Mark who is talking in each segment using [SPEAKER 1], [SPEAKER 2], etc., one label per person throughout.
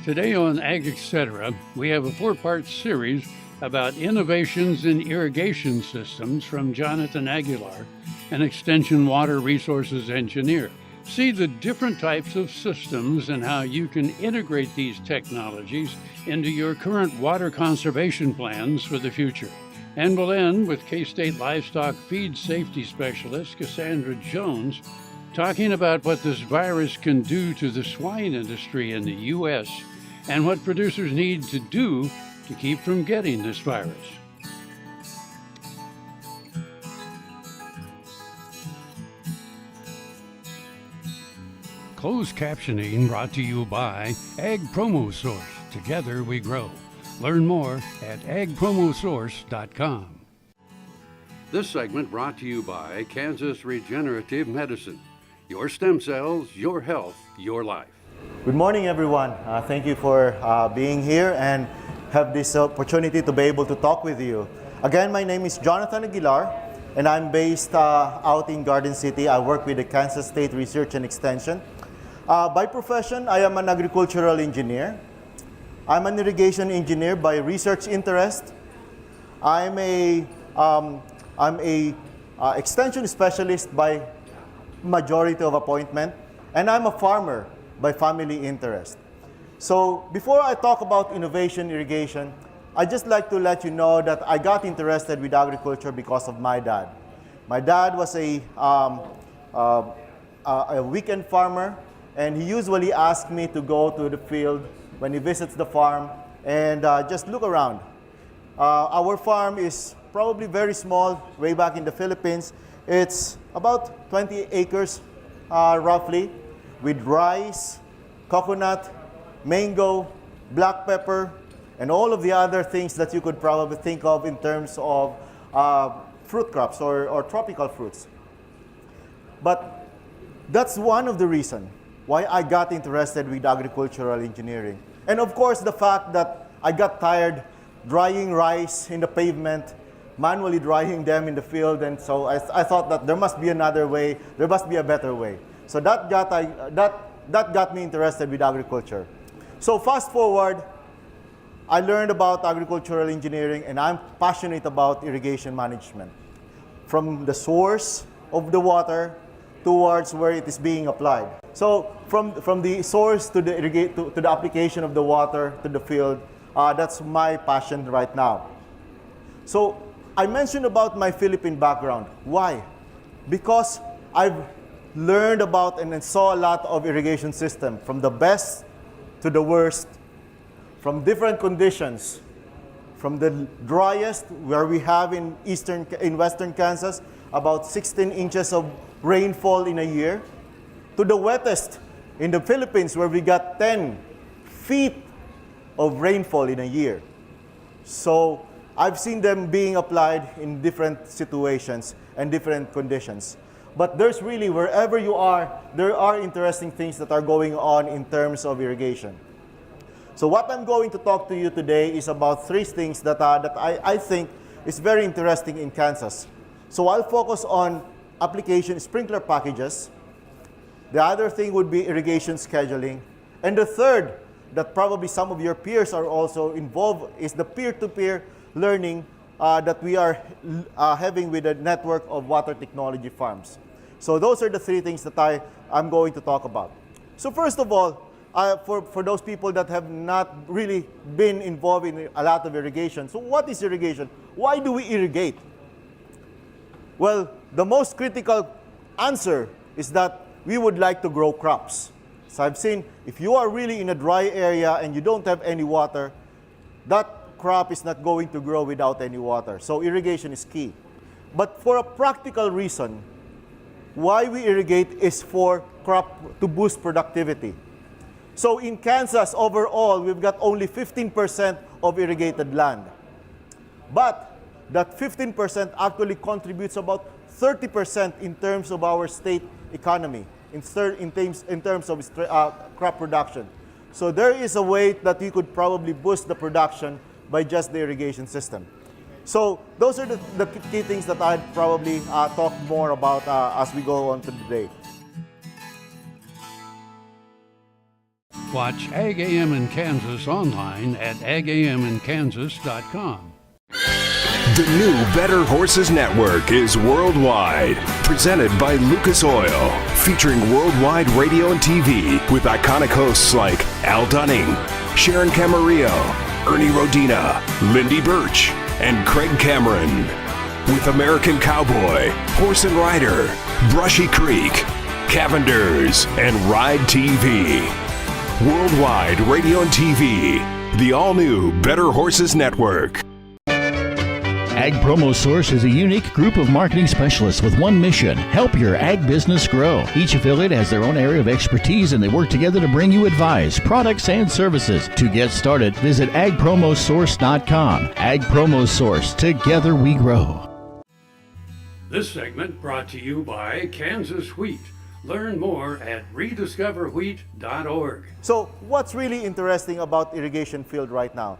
[SPEAKER 1] Today on AGetc, we have a four-part series about innovations in irrigation systems from Jonathan Aguilar, an Extension Water Resources engineer. See the different types of systems and how you can integrate these technologies into your current water conservation plans for the future. And we'll end with K-State Livestock Feed Safety Specialist Cassandra Jones talking about what this virus can do to the swine industry in the U.S. and what producers need to do to keep from getting this virus. Closed captioning brought to you by Ag Promo Source. Together we grow. Learn more at agpromosource.com. This segment brought to you by Kansas Regenerative Medicine. Your stem cells, your health, your life.
[SPEAKER 2] Good morning, everyone. Thank you for being here and have this opportunity to be able to talk with you. Again, my name is Jonathan Aguilar, and I'm based out in Garden City. I work with the Kansas State Research and Extension. By profession, I am an agricultural engineer. I'm an irrigation engineer by research interest. I'm a extension specialist by majority of appointment, and I'm a farmer by family interest. So before I talk about innovation irrigation, I just like to let you know that I got interested with agriculture because of my dad. My dad was a weekend farmer, and he usually asked me to go to the field when he visits the farm and just look around. Our farm is probably very small, way back in the Philippines. It's about 20 acres roughly, with rice, coconut, mango, black pepper, and all of the other things that you could probably think of in terms of fruit crops or tropical fruits. But that's one of the reasons why I got interested with agricultural engineering. And of course, the fact that I got tired drying rice in the pavement, manually drying them in the field, and so I thought that there must be another way, there must be a better way. So that got me interested with agriculture. So fast forward, I learned about agricultural engineering, and I'm passionate about irrigation management. From the source of the water towards where it is being applied. So from the source to the application of the water to the field, that's my passion right now. So I mentioned about my Philippine background. Why? Because I've learned about and saw a lot of irrigation system, from the best to the worst, from different conditions, from the driest, where we have in western Kansas about 16 inches of rainfall in a year, to the wettest in the Philippines, where we got 10 feet of rainfall in a year. So I've seen them being applied in different situations and different conditions. But there's really, wherever you are, there are interesting things that are going on in terms of irrigation. So what I'm going to talk to you today is about three things that I think is very interesting in Kansas. So I'll focus on application sprinkler packages. The other thing would be irrigation scheduling. And the third, that probably some of your peers are also involved, is the peer-to-peer learning that we are having with a network of water technology farms. So those are the three things that I'm going to talk about. So first of all, for those people that have not really been involved in a lot of irrigation, so what is irrigation? Why do we irrigate? Well, the most critical answer is that we would like to grow crops. So I've seen, if you are really in a dry area and you don't have any water, that crop is not going to grow without any water. So irrigation is key. But for a practical reason, why we irrigate is for crop to boost productivity. So in Kansas, overall, we've got only 15% of irrigated land. But that 15% actually contributes about 30% in terms of our state economy, in terms of crop production. So there is a way that we could probably boost the production by just the irrigation system. So those are the key things that I'd probably talk more about as we go on to the day.
[SPEAKER 1] Watch Ag AM in Kansas online at agaminkansas.com.
[SPEAKER 3] The new Better Horses Network is worldwide, presented by Lucas Oil, featuring worldwide radio and TV with iconic hosts like Al Dunning, Sharon Camarillo, Ernie Rodina, Lindy Birch, and Craig Cameron. With American Cowboy, Horse and Rider, Brushy Creek, Cavenders, and Ride TV. Worldwide radio and TV, the all-new Better Horses Network.
[SPEAKER 4] Ag Promo Source is a unique group of marketing specialists with one mission: help your ag business grow. Each affiliate has their own area of expertise, and they work together to bring you advice, products, and services. To get started, visit agpromosource.com. Ag Promo Source. Together we grow.
[SPEAKER 1] This segment brought to you by Kansas Wheat. Learn more at rediscoverwheat.org.
[SPEAKER 2] So what's really interesting about irrigation field right now?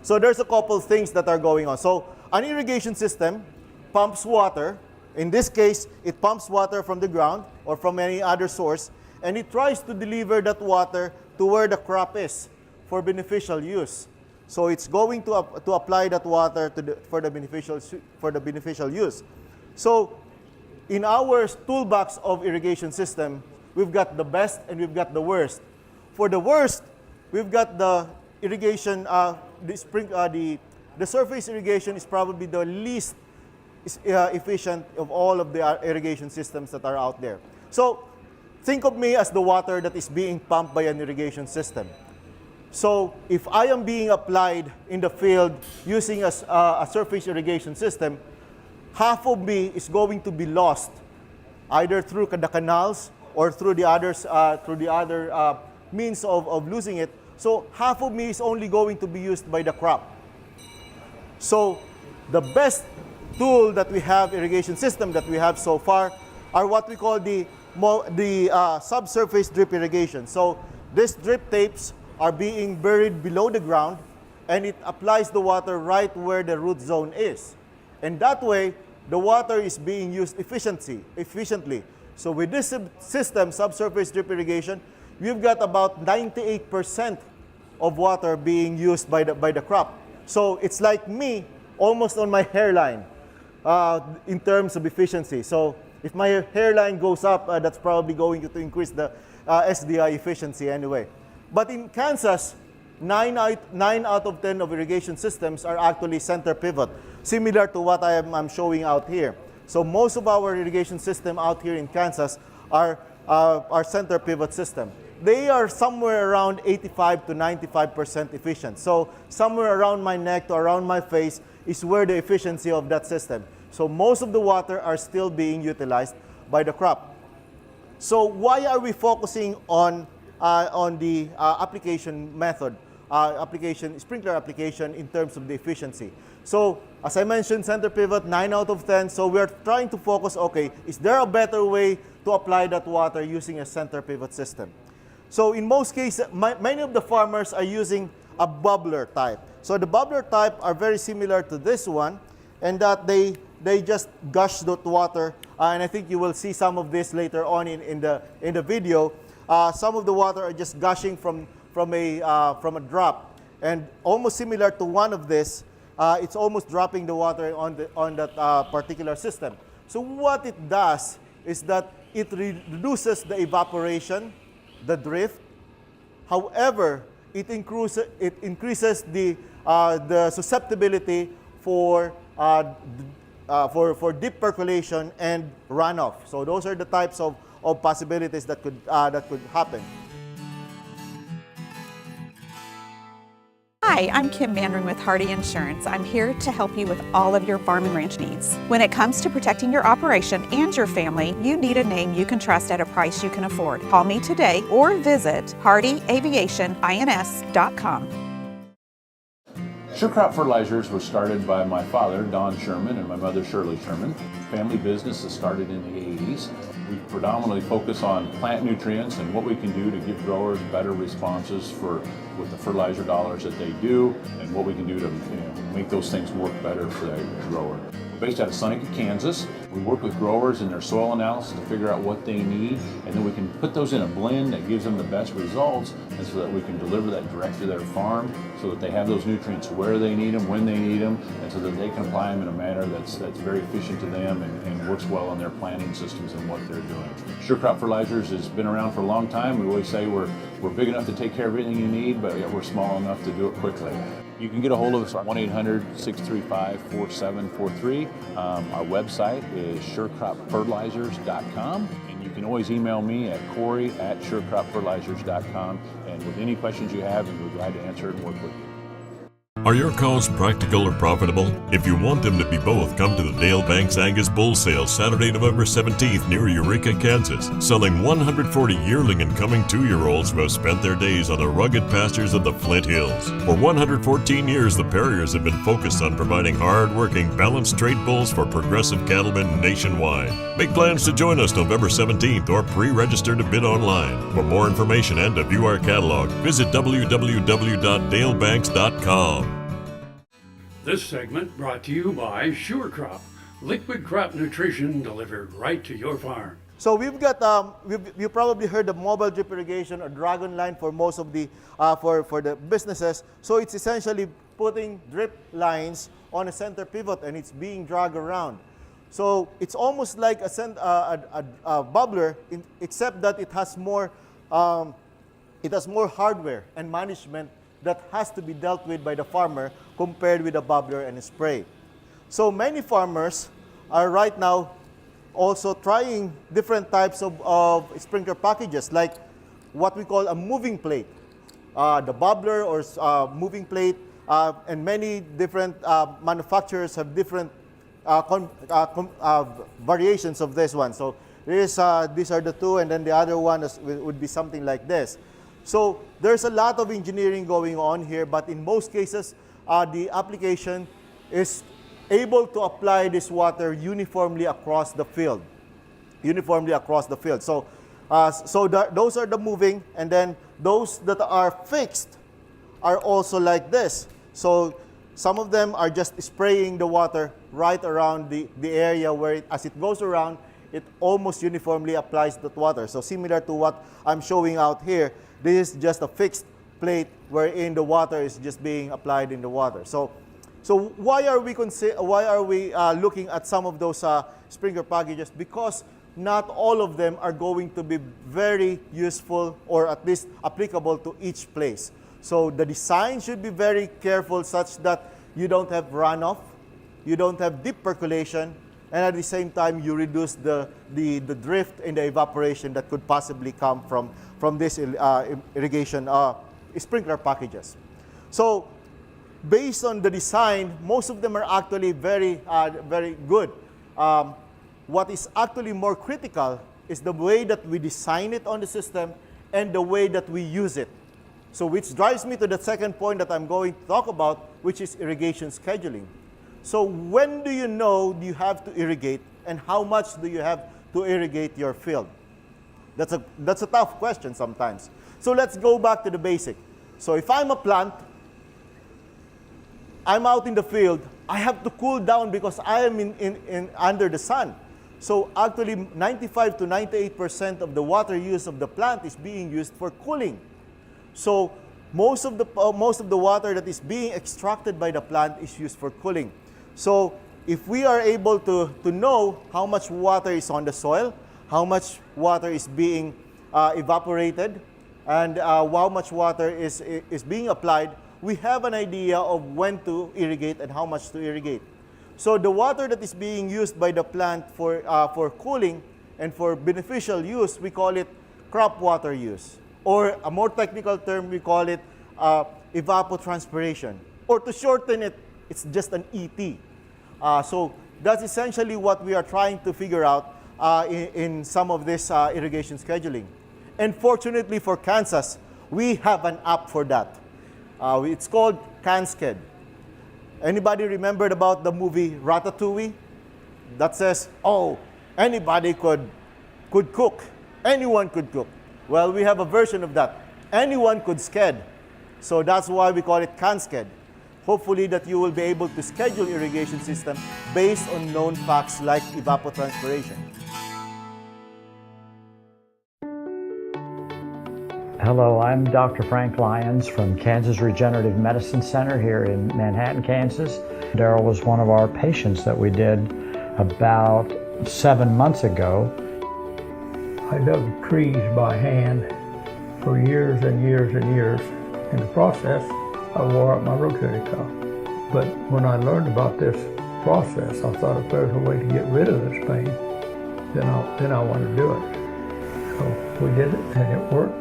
[SPEAKER 2] So there's a couple things that are going on. So an irrigation system pumps water. In this case, it pumps water from the ground or from any other source, and it tries to deliver that water to where the crop is for beneficial use. So it's going to apply that water for the beneficial use. So in our toolbox of irrigation system, we've got the best and we've got the worst. For the worst, we've got the irrigation. The surface irrigation is probably the least efficient of all of the irrigation systems that are out there. So think of me as the water that is being pumped by an irrigation system. So if I am being applied in the field using a surface irrigation system, half of me is going to be lost, either through the canals or through the other means of losing it. So half of me is only going to be used by the crop. So the best tool that we have, irrigation system that we have so far, are what we call the subsurface drip irrigation. So these drip tapes are being buried below the ground, and it applies the water right where the root zone is. And that way, the water is being used efficiently. So with this system, subsurface drip irrigation, we've got about 98% of water being used by the crop. So it's like me, almost on my hairline in terms of efficiency. So if my hairline goes up, that's probably going to increase the SDI efficiency anyway. But in Kansas, 9 out of 10 of irrigation systems are actually center pivot, similar to what I'm showing out here. So most of our irrigation system out here in Kansas are center pivot system. They are somewhere around 85 to 95% efficient. So somewhere around my neck to around my face is where the efficiency of that system. So most of the water are still being utilized by the crop. So why are we focusing on the application method, sprinkler application in terms of the efficiency? So as I mentioned, center pivot, 9 out of 10. So we're trying to focus, okay, is there a better way to apply that water using a center pivot system? So in most cases, many of the farmers are using a bubbler type. So the bubbler type are very similar to this one, and that they just gush that water. And I think you will see some of this later on in the video. Some of the water are just gushing from a drop, and almost similar to one of this, it's almost dropping the water on that particular system. So what it does is that it reduces the evaporation, the drift. However, it increases the susceptibility for deep percolation and runoff. So those are the types of possibilities that could happen.
[SPEAKER 5] Hi, I'm Kim Mandring with Hardy Insurance. I'm here to help you with all of your farm and ranch needs. When it comes to protecting your operation and your family, you need a name you can trust at a price you can afford. Call me today or visit hardyaviationins.com.
[SPEAKER 6] Sure Crop Fertilizers was started by my father, Don Sherman, and my mother, Shirley Sherman. Family business that started in the 80s. We predominantly focus on plant nutrients and what we can do to give growers better responses for with the fertilizer dollars that they do and what we can do to make those things work better for the grower. We're based out of Seneca, Kansas. We work with growers in their soil analysis to figure out what they need, and then we can put those in a blend that gives them the best results, and so that we can deliver that direct to their farm so that they have those nutrients where they need them, when they need them, and so that they can apply them in a manner that's very efficient to them and works well on their planting systems and what they're doing. Sure Crop Fertilizers has been around for a long time. We always say we're big enough to take care of everything you need, but yet we're small enough to do it quickly. You can get a hold of us at 1-800-635-4743. Our website is surecropfertilizers.com, and you can always email me at Corey@surecropfertilizers.com, and with any questions you have, we'll be glad to answer it and work with you.
[SPEAKER 7] Are your cows practical or profitable? If you want them to be both, come to the Dale Banks Angus Bull Sale Saturday, November 17th near Eureka, Kansas, selling 140 yearling and coming 2-year-olds who have spent their days on the rugged pastures of the Flint Hills. For 114 years, the Perriers have been focused on providing hard-working, balanced trait bulls for progressive cattlemen nationwide. Make plans to join us November 17th or pre-register to bid online. For more information and to view our catalog, visit www.dalebanks.com.
[SPEAKER 1] This segment brought to you by Sure Crop, liquid crop nutrition delivered right to your farm.
[SPEAKER 2] So we've got, you probably heard of mobile drip irrigation or dragon line for most of the, for the businesses. So it's essentially putting drip lines on a center pivot and it's being dragged around. So it's almost like a bubbler, except that it has more hardware and management that has to be dealt with by the farmer compared with a bubbler and a spray. So many farmers are right now also trying different types of sprinkler packages, like what we call a moving plate, the bubbler or moving plate, and many different manufacturers have different variations of this one. So these are the two, and then the other one would be something like this. So there's a lot of engineering going on here, but in most cases, the application is able to apply this water uniformly across the field. So, those are the moving, and then those that are fixed are also like this. So some of them are just spraying the water right around the area where as it goes around, it almost uniformly applies that water. So similar to what I'm showing out here, this is just a fixed plate wherein the water is just being applied in the water. So why are we looking at some of those sprinkler packages? Because not all of them are going to be very useful or at least applicable to each place. So the design should be very careful such that you don't have runoff, you don't have deep percolation, and at the same time you reduce the drift and the evaporation that could possibly come from this irrigation sprinkler packages. So based on the design, most of them are actually very good. What is actually more critical is the way that we design it on the system and the way that we use it. So which drives me to the second point that I'm going to talk about, which is irrigation scheduling. So when do you know you have to irrigate, and how much do you have to irrigate your field? That's a tough question sometimes. So let's go back to the basic. So if I'm a plant, I'm out in the field, I have to cool down because I am in under the sun. So actually 95 to 98% of the water use of the plant is being used for cooling. So most of the water that is being extracted by the plant is used for cooling. So if we are able to know how much water is on the soil, how much water is being evaporated, and how much water is being applied, we have an idea of when to irrigate and how much to irrigate. So the water that is being used by the plant for cooling and for beneficial use, we call it crop water use. Or a more technical term, we call it evapotranspiration. Or to shorten it, it's just an ET. So that's essentially what we are trying to figure out in some of this irrigation scheduling. And fortunately for Kansas, we have an app for that. It's called CanSched. Anybody remembered about the movie Ratatouille? That says, oh, anybody could cook. Anyone could cook. Well, we have a version of that. Anyone could sched. So that's why we call it CanSched. Hopefully that you will be able to schedule irrigation system based on known facts like evapotranspiration.
[SPEAKER 8] Hello, I'm Dr. Frank Lyons from Kansas Regenerative Medicine Center here in Manhattan, Kansas. Daryl was one of our patients that we did about 7 months ago.
[SPEAKER 9] I dug trees by hand for years and years and years. In the process, I wore out my rotator cuff. But when I learned about this process, I thought if there's a way to get rid of this pain, then I want to do it. So we did it and it worked.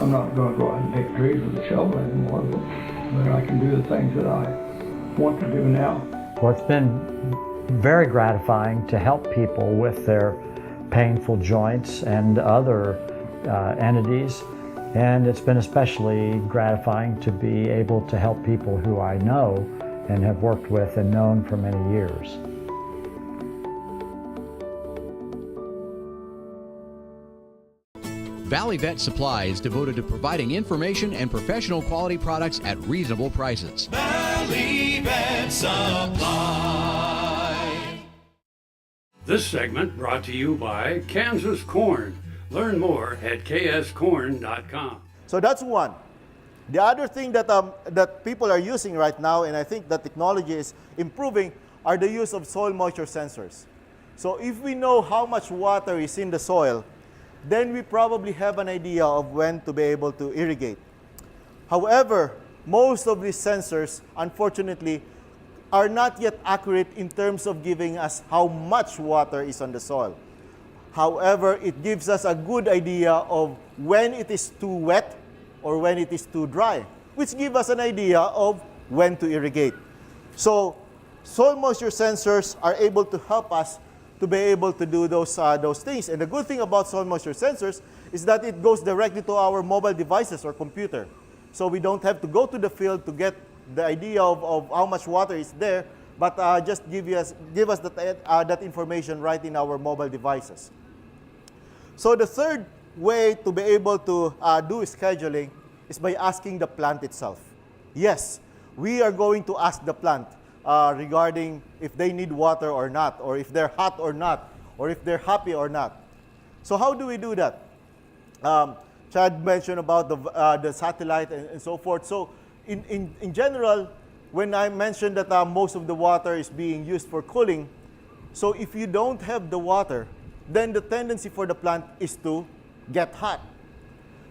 [SPEAKER 9] I'm not going to go out and take trees with a shovel anymore, but I can do the things that I want to do now.
[SPEAKER 8] Well, it's been very gratifying to help people with their painful joints and other entities. And it's been especially gratifying to be able to help people who I know and have worked with and known for many years.
[SPEAKER 10] Valley Vet Supply is devoted to providing information and professional quality products at reasonable prices.
[SPEAKER 11] Valley Vet Supply.
[SPEAKER 1] This segment brought to you by Kansas Corn. Learn more at kscorn.com.
[SPEAKER 2] So that's one. The other thing that people are using right now, and I think that technology is improving, are the use of soil moisture sensors. So if we know how much water is in the soil, then we probably have an idea of when to be able to irrigate. However, most of these sensors, unfortunately, are not yet accurate in terms of giving us how much water is on the soil. However, it gives us a good idea of when it is too wet or when it is too dry, which gives us an idea of when to irrigate. So, soil moisture sensors are able to help us to be able to do those things. And the good thing about soil moisture sensors is that it goes directly to our mobile devices or computer. So we don't have to go to the field to get the idea of how much water is there, but just give us that information right in our mobile devices. So the third way to be able to do scheduling is by asking the plant itself. Yes, we are going to ask the plant regarding if they need water or not, or if they're hot or not, or if they're happy or not. So how do we do that? Chad mentioned about the satellite and so forth. So in general, when I mentioned that most of the water is being used for cooling, so if you don't have the water, then the tendency for the plant is to get hot.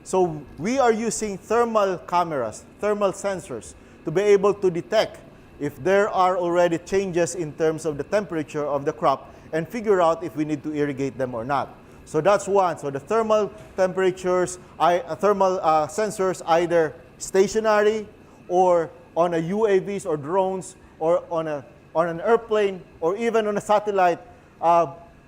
[SPEAKER 2] So we are using thermal cameras, thermal sensors, to be able to detect if there are already changes in terms of the temperature of the crop and figure out if we need to irrigate them or not. So that's one. So the thermal temperatures, thermal sensors, either stationary or on a UAVs or drones or on an airplane or even on a satellite,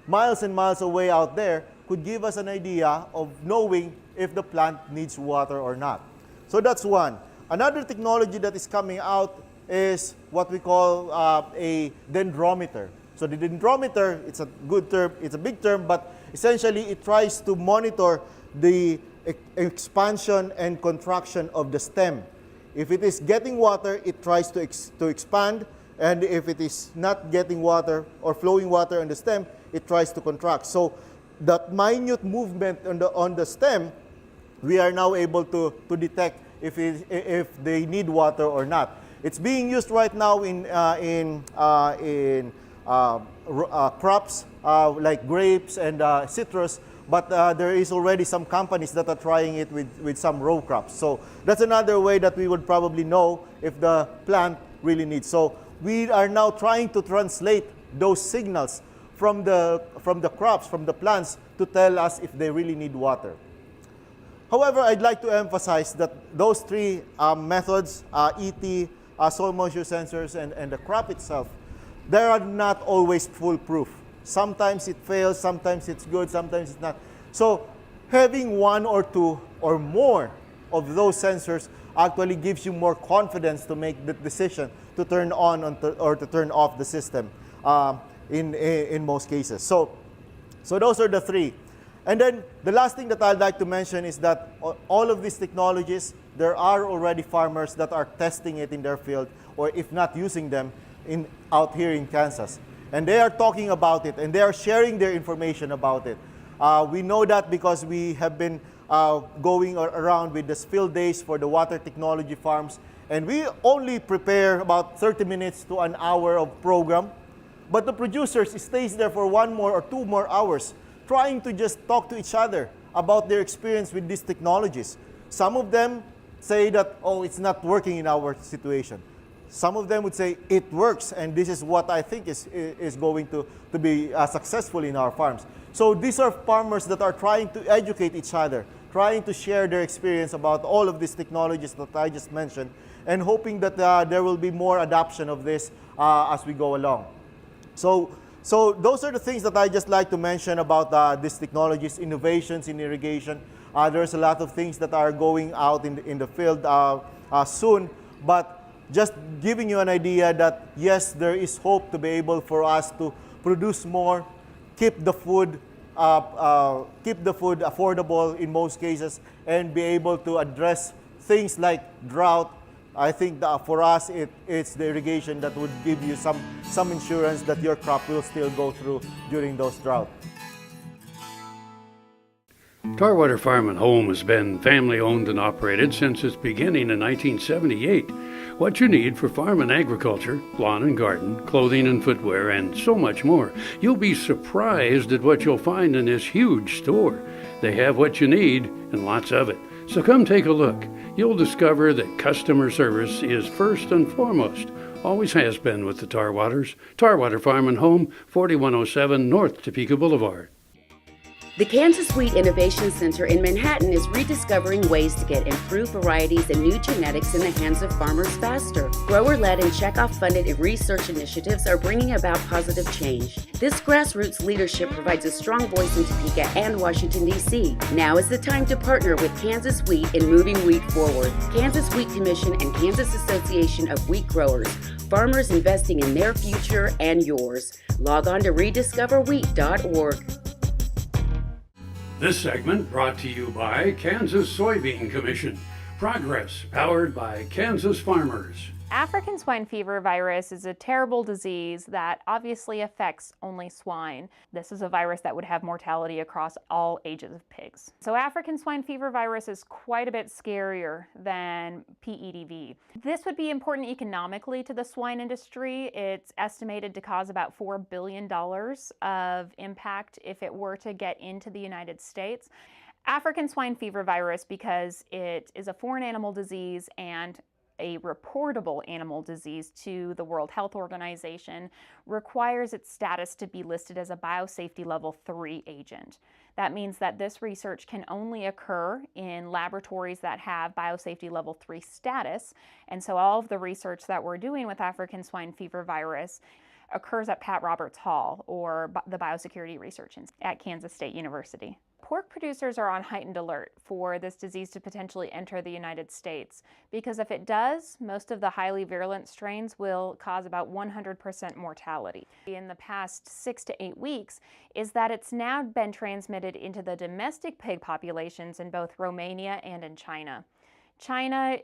[SPEAKER 2] miles and miles away out there, could give us an idea of knowing if the plant needs water or not. So that's one. Another technology that is coming out is what we call a dendrometer. So the dendrometer, it's a good term, it's a big term, but essentially it tries to monitor the expansion and contraction of the stem. If it is getting water, it tries to expand, and if it is not getting water or flowing water on the stem, it tries to contract. So that minute movement on the stem, we are now able to detect if they need water or not. It's being used right now in crops like grapes and citrus, but there is already some companies that are trying it with some row crops. So that's another way that we would probably know if the plant really needs. So we are now trying to translate those signals from the crops, from the plants, to tell us if they really need water. However, I'd like to emphasize that those three methods, ET, soil moisture sensors, and the crop itself, they are not always foolproof. Sometimes it fails, sometimes it's good, sometimes it's not. So having one or two or more of those sensors actually gives you more confidence to make the decision to turn on or to turn off the system in most cases. So those are the three. And then the last thing that I'd like to mention is that all of these technologies there are already farmers that are testing it in their field, or if not using them out here in Kansas. And they are talking about it, and they are sharing their information about it. We know that because we have been going around with the field days for the water technology farms, and we only prepare about 30 minutes to an hour of program, but the producers stays there for 1 more or 2 more hours trying to just talk to each other about their experience with these technologies. Some of them say that, oh, it's not working in our situation. Some of them would say it works, and this is what I think is going to be successful in our farms. So these are farmers that are trying to educate each other, trying to share their experience about all of these technologies that I just mentioned, and hoping that there will be more adoption of this as we go along. So those are the things that I just like to mention about these technologies, innovations in irrigation. There's a lot of things that are going out in the field soon, but just giving you an idea that yes, there is hope to be able for us to produce more, keep the food affordable in most cases, and be able to address things like drought. I think that for us, it's the irrigation that would give you some insurance that your crop will still go through during those droughts.
[SPEAKER 1] Tarwater Farm and Home has been family owned and operated since its beginning in 1978. What you need for farm and agriculture, lawn and garden, clothing and footwear, and so much more. You'll be surprised at what you'll find in this huge store. They have what you need and lots of it. So come take a look. You'll discover that customer service is first and foremost. Always has been with the Tarwaters. Tarwater Farm and Home, 4107 North Topeka Boulevard.
[SPEAKER 12] The Kansas Wheat Innovation Center in Manhattan is rediscovering ways to get improved varieties and new genetics in the hands of farmers faster. Grower-led and checkoff-funded research initiatives are bringing about positive change. This grassroots leadership provides a strong voice in Topeka and Washington, D.C. Now is the time to partner with Kansas Wheat in moving wheat forward. Kansas Wheat Commission and Kansas Association of Wheat Growers. Farmers investing in their future and yours. Log on to rediscoverwheat.org.
[SPEAKER 1] This segment brought to you by Kansas Soybean Commission. Progress powered by Kansas farmers.
[SPEAKER 13] African swine fever virus is a terrible disease that obviously affects only swine. This is a virus that would have mortality across all ages of pigs. So African swine fever virus is quite a bit scarier than PEDV. This would be important economically to the swine industry. It's estimated to cause about $4 billion of impact if it were to get into the United States. African swine fever virus, because it is a foreign animal disease and a reportable animal disease to the World Health Organization, requires its status to be listed as a biosafety level 3 agent. That means that this research can only occur in laboratories that have biosafety level 3 status, and so all of the research that we're doing with African swine fever virus occurs at Pat Roberts Hall, or the Biosecurity Research at Kansas State University. Pork producers are on heightened alert for this disease to potentially enter the United States, because if it does, most of the highly virulent strains will cause about 100% mortality. In the past 6 to 8 weeks is that it's now been transmitted into the domestic pig populations in both Romania and in China. China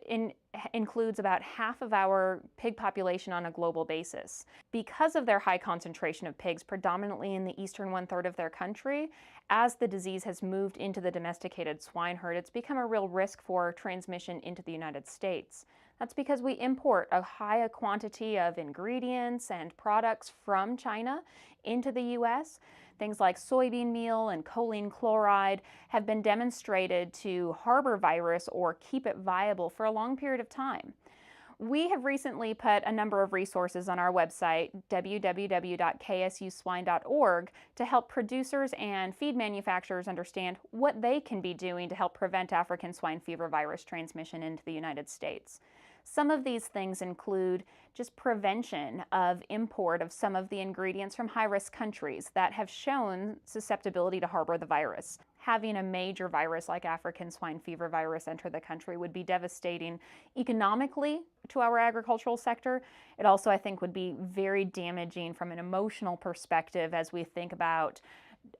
[SPEAKER 13] includes about half of our pig population on a global basis. Because of their high concentration of pigs, predominantly in the eastern 1/3 of their country, as the disease has moved into the domesticated swine herd, it's become a real risk for transmission into the United States. That's because we import a high quantity of ingredients and products from China into the U.S. Things like soybean meal and choline chloride have been demonstrated to harbor virus or keep it viable for a long period of time. We have recently put a number of resources on our website, www.ksuswine.org, to help producers and feed manufacturers understand what they can be doing to help prevent African swine fever virus transmission into the United States. Some of these things include just prevention of import of some of the ingredients from high-risk countries that have shown susceptibility to harbor the virus. Having a major virus like African swine fever virus enter the country would be devastating economically to our agricultural sector. It also, I think, would be very damaging from an emotional perspective as we think about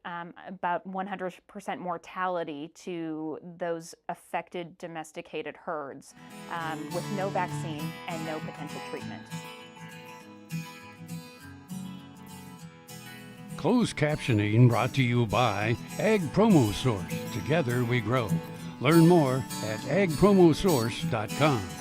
[SPEAKER 13] about 100% mortality to those affected domesticated herds with no vaccine and no potential treatment.
[SPEAKER 1] Closed captioning brought to you by Ag Promo Source. Together we grow. Learn more at agpromosource.com.